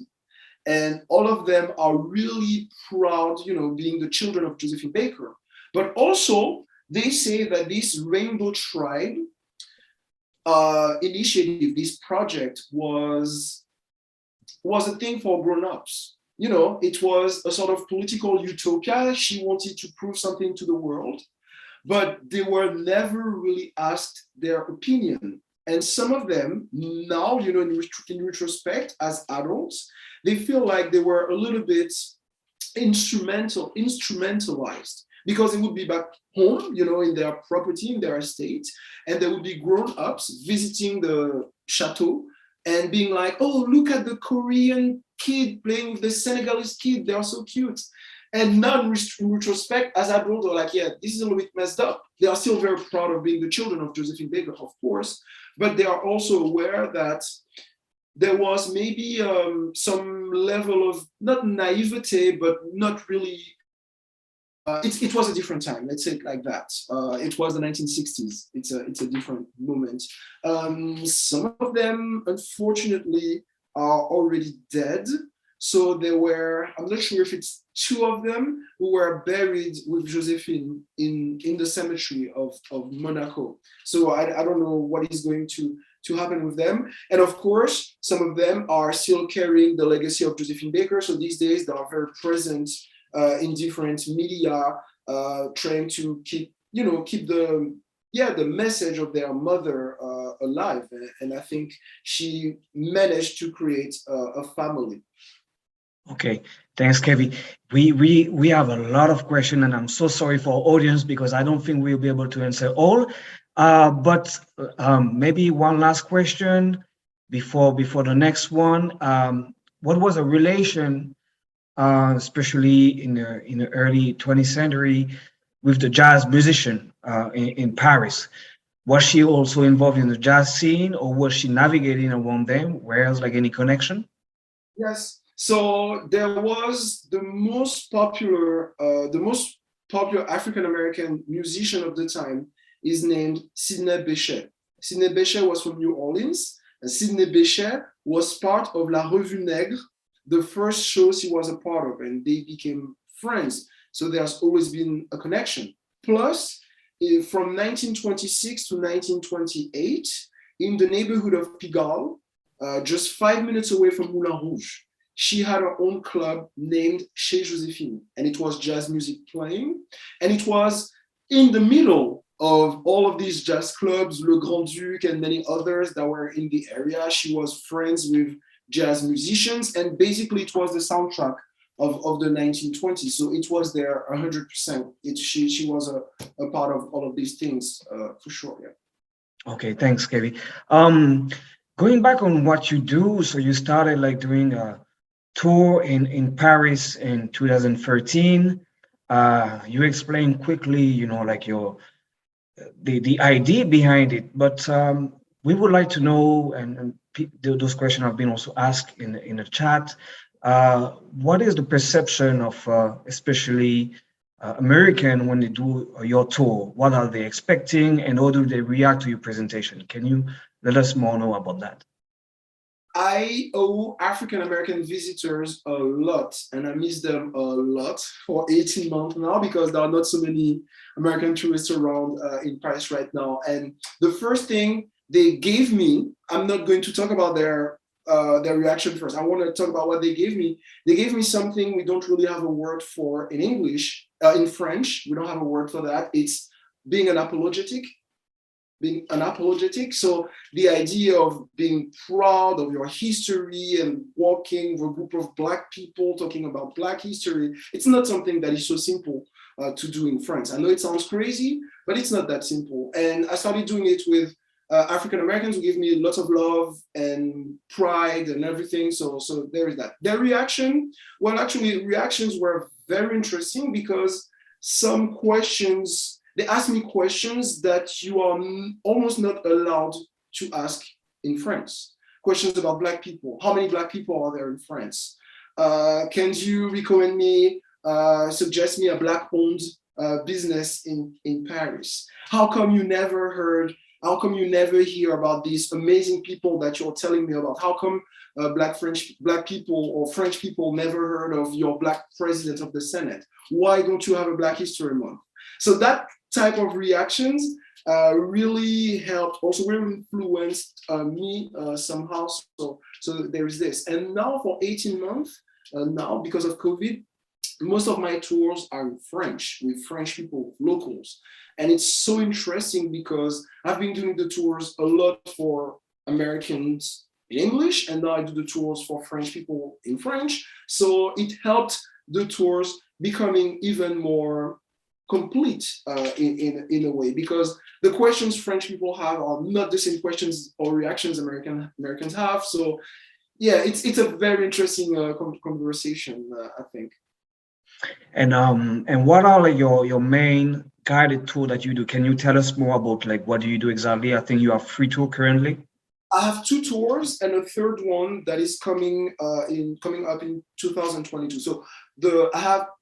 And all of them are really proud, being the children of Josephine Baker. But also, they say that this Rainbow Tribe initiative, this project was a thing for grown-ups. It was a sort of political utopia. She wanted to prove something to the world, but they were never really asked their opinion. And some of them now, in retrospect, as adults, they feel like they were a little bit instrumentalized, because they would be back home, in their property, in their estate, and there would be grown-ups visiting the chateau and being like, oh, look at the Korean kid playing with the Senegalese kid, they are so cute. And now in retrospect, as adults, are like, yeah, this is a little bit messed up. They are still very proud of being the children of Josephine Baker, of course, but they are also aware that there was maybe some level of, not naivete, but not really, it was a different time, let's say it like that. It was the 1960s. It's a different moment. Some of them, unfortunately, are already dead. So there were, I'm not sure if it's 2 of them who were buried with Josephine in the cemetery of Monaco. So I don't know what is going to to happen with them. And of course, some of them are still carrying the legacy of Josephine Baker. So these days they are very present in different media, trying to keep the message of their mother alive. And I think she managed to create a family. Okay, thanks, Kevin. We have a lot of questions, and I'm so sorry for our audience because I don't think we'll be able to answer all. But maybe one last question before the next one. What was the relation, especially in the early 20th century, with the jazz musician in Paris? Was she also involved in the jazz scene, or was she navigating around them? Whereas, like, any connection? Yes. So there was the most popular African American musician of the time is named Sidney Bechet. Sidney Bechet was from New Orleans, and Sidney Bechet was part of La Revue Nègre, the first shows he was a part of, and they became friends. So there's always been a connection. Plus, from 1926 to 1928, in the neighborhood of Pigalle, just 5 minutes away from Moulin Rouge, she had her own club named Chez Josephine, and it was jazz music playing. And it was in the middle of all of these jazz clubs, Le Grand Duc and many others that were in the area. She was friends with jazz musicians, and basically it was the soundtrack of the 1920s. So it was there 100%. She was a part of all of these things, for sure, yeah. Okay, thanks, Kevin. Going back on what you do, so you started like doing a tour in Paris in 2013. You explained quickly, like the idea behind it, but we would like to know, and those questions have been also asked in the chat. What is the perception of especially American when they do your tour? What are they expecting, and how do they react to your presentation? Can you let us more know about that? I owe African American visitors a lot, and I miss them a lot for 18 months now because there are not so many American tourists around in Paris right now. And the first thing they gave me, I'm not going to talk about their reaction first. I want to talk about what they gave me. They gave me something we don't really have a word for in English. In French, we don't have a word for that. It's being an apologetic. So the idea of being proud of your history and walking with a group of Black people talking about Black history, it's not something that is so simple to do in France. I know it sounds crazy, but it's not that simple. And I started doing it with African Americans who give me lots of love and pride and everything. So there is that. Their reaction, well, actually, reactions were very interesting because they ask me questions that you are almost not allowed to ask in France. Questions about Black people. How many Black people are there in France? Can you recommend me, suggest me a Black-owned business in Paris? How come you never hear about these amazing people that you're telling me about? How come Black people or French people never heard of your Black president of the Senate? Why don't you have a Black History Month? So that type of reactions really helped, also really influenced me somehow. So there is this. And now for 18 months, now because of COVID, most of my tours are in French, with French people, locals. And it's so interesting because I've been doing the tours a lot for Americans in English, and now I do the tours for French people in French. So it helped the tours becoming even more complete in a way, because the questions French people have are not the same questions or reactions Americans have. So yeah, it's a very interesting conversation, I think. And what are like your main guided tour that you do? Can you tell us more about like what do you do exactly? I think you have 3 tours currently. I have 2 tours and a third one that is coming up in 2022. So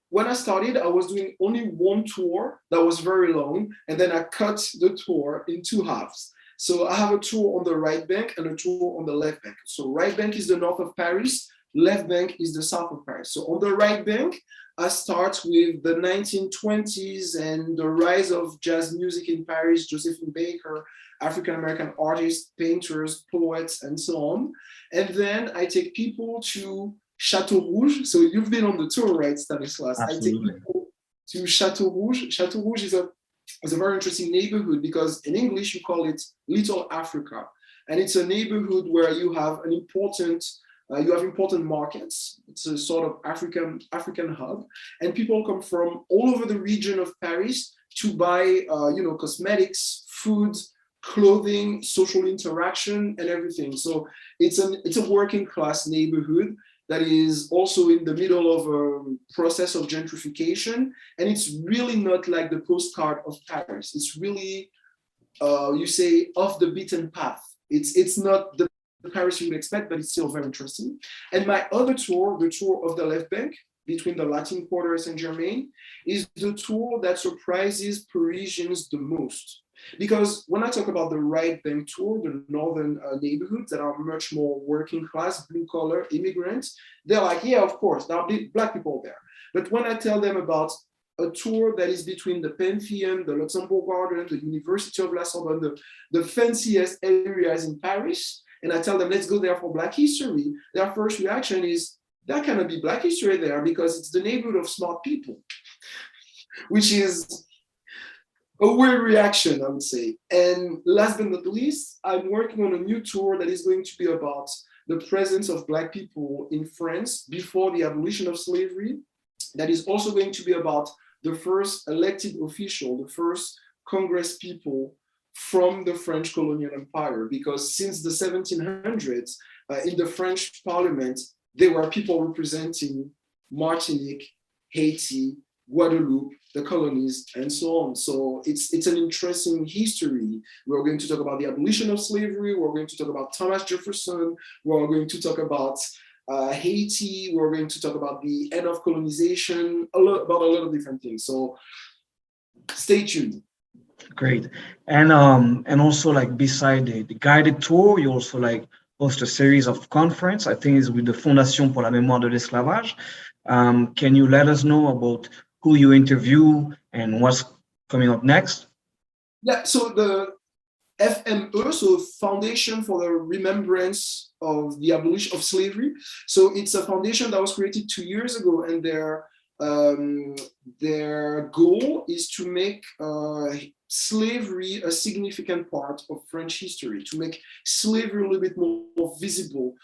when I started, I was doing only 1 tour that was very long, and then I cut the tour in 2 halves. So I have a tour on the right bank and a tour on the left bank. So right bank is the north of Paris, left bank is the south of Paris. So on the right bank, I start with the 1920s and the rise of jazz music in Paris, Josephine Baker, African-American artists, painters, poets, and so on. And then I take people to Chateau Rouge. So you've been on the tour, right, Stanislas? Absolutely. I take people to Chateau Rouge. Chateau Rouge is a very interesting neighborhood because in English you call it Little Africa. And it's a neighborhood where you have important markets. It's a sort of African hub, and people come from all over the region of Paris to buy, cosmetics, food, clothing, social interaction, and everything. So it's a working class neighborhood that is also in the middle of a process of gentrification, and it's really not like the postcard of Paris. It's really, you say, off the beaten path. It's not the Paris you would expect, but it's still very interesting. And my other tour, the tour of the left bank between the Latin Quarter and Saint-Germain, is the tour that surprises Parisians the most. Because when I talk about the right bank tour, the northern neighborhoods that are much more working class, blue collar immigrants, they're like, yeah, of course, there'll be Black people there. But when I tell them about a tour that is between the Pantheon, the Luxembourg Garden, the University of La Sorbonne, the fanciest areas in Paris, and I tell them, let's go there for Black history, their first reaction is, there cannot be Black history there because it's the neighborhood of smart people, which is a weird reaction, I would say. And last but not least, I'm working on a new tour that is going to be about the presence of Black people in France before the abolition of slavery. That is also going to be about the first elected official, the first Congress people from the French colonial empire, because since the 1700s, in the French parliament, there were people representing Martinique, Haiti, Guadeloupe, the colonies, and so on. So it's an interesting history. We're going to talk about the abolition of slavery. We're going to talk about Thomas Jefferson. We're going to talk about Haiti. We're going to talk about the end of colonization, about a lot of different things. So stay tuned. Great. And also like beside the guided tour, you also like host a series of conference. I think it's with the Fondation pour la mémoire de l'esclavage. Can you let us know about who you interview and what's coming up next? Yeah, so the FME, so Foundation for the Remembrance of the Abolition of Slavery. So it's a foundation that was created 2 years ago, and their goal is to make slavery a significant part of French history, to make slavery a little bit more visible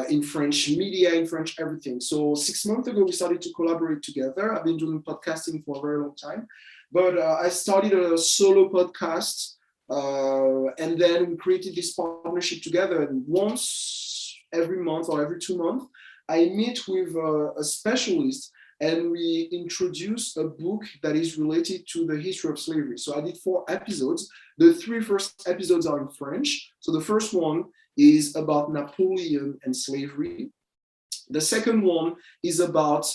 in French media, in French everything. So 6 months ago, we started to collaborate together. I've been doing podcasting for a very long time, but I started a solo podcast, and then we created this partnership together. And once every month or every 2 months, I meet with a specialist, and we introduce a book that is related to the history of slavery. So I did 4 episodes. The 3 first episodes are in French. So the first one is about Napoleon and slavery. The second one is about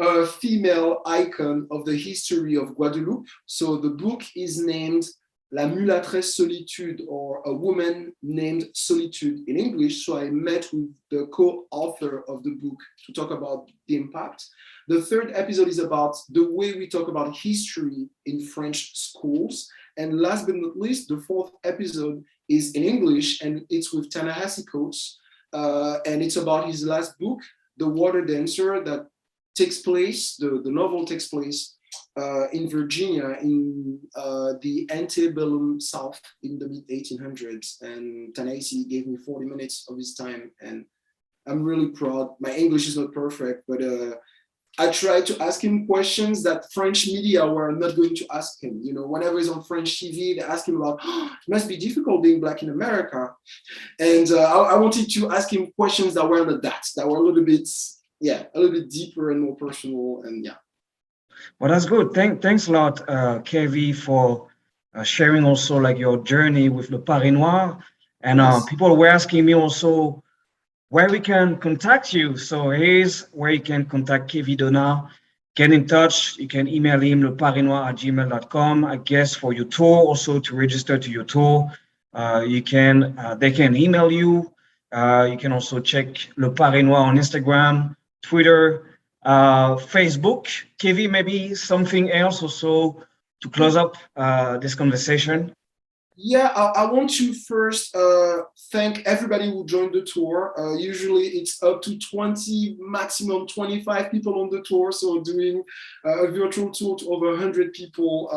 a female icon of the history of Guadeloupe. So the book is named La Mulâtresse Solitude, or A Woman Named Solitude in English. So I met with the co-author of the book to talk about the impact. The third episode is about the way we talk about history in French schools. And last but not least, the 4th episode is in English, and it's with Ta-Nehisi Coates. And it's about his last book, The Water Dancer, that takes place, the novel takes place in Virginia, in the antebellum South in the mid-1800s. And Ta-Nehisi gave me 40 minutes of his time, and I'm really proud. My English is not perfect, but I tried to ask him questions that French media were not going to ask him. You know, whenever he's on French TV, they ask him about, it must be difficult being Black in America. And I wanted to ask him questions that were not that were a little bit deeper and more personal, and yeah. Well, that's good. Thanks a lot, Kevi, for sharing also like your journey with Le Paris Noir. And people were asking me also where we can contact you. So here's where you can contact Kevi Donat. Get in touch. You can email him leparisnoir@gmail.com. I guess for your tour, also to register to your tour, they can email you. You can also check Le Paris Noir on Instagram, Twitter, Facebook. Kevi, maybe something else also close up this conversation? Yeah, I want to first thank everybody who joined the tour. Usually it's up to 20, maximum 25 people on the tour. So doing a virtual tour to over 100 people.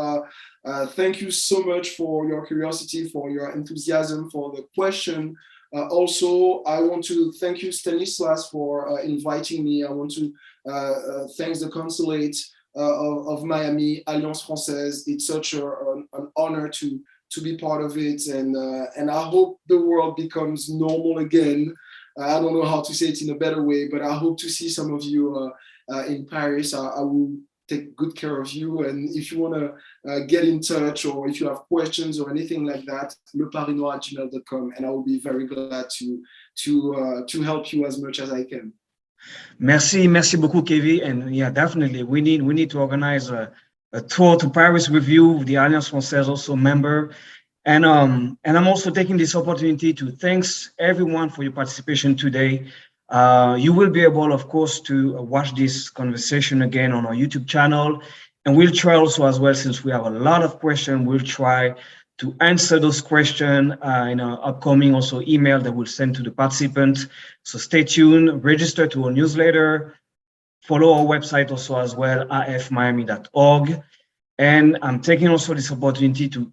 Thank you so much for your curiosity, for your enthusiasm, for the question. Also, I want to thank you, Stanislas, for inviting me. I want to thank the consulate of Miami, Alliance Française. It's such an honor to be part of it, and I hope the world becomes normal again. I don't know how to say it in a better way, but I hope to see some of you in Paris. I will take good care of you, and if you want to get in touch, or if you have questions or anything like that, leparisnoir@gmail.com, and I will be very glad to help you as much as I can. Merci beaucoup, Kevin. And yeah, definitely, we need to organize a tour to Paris with you, the Alliance Française also member. And I'm also taking this opportunity to thanks everyone for your participation today. You will be able, of course, to watch this conversation again on our YouTube channel. And we'll try also as well, since we have a lot of questions, we'll try to answer those questions in our upcoming also email that we'll send to the participants. So stay tuned, register to our newsletter, follow our website also as well, afmiami.org. And I'm taking also this opportunity to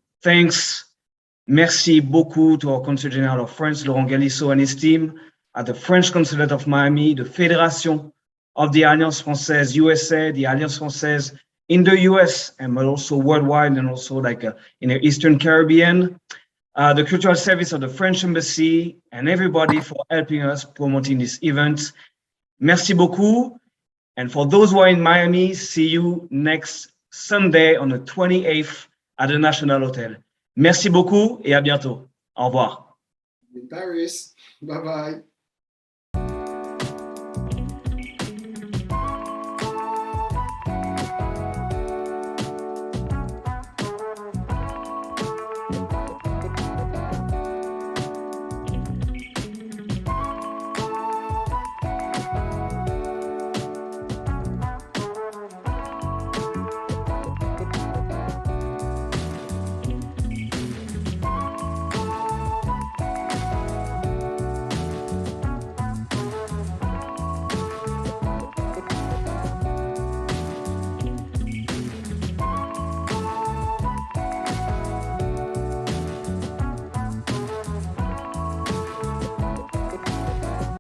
merci beaucoup to our Consul General of France, Laurent Galissot, and his team at the French Consulate of Miami, the Federation of the Alliance Française USA, the Alliance Française in the US, and but also worldwide, and also like in the Eastern Caribbean, the Cultural Service of the French Embassy, and everybody for helping us promoting this event. Merci beaucoup. And for those who are in Miami, see you next Sunday on the 28th at the National Hotel. Merci beaucoup et à bientôt. Au revoir. In Paris. Bye-bye.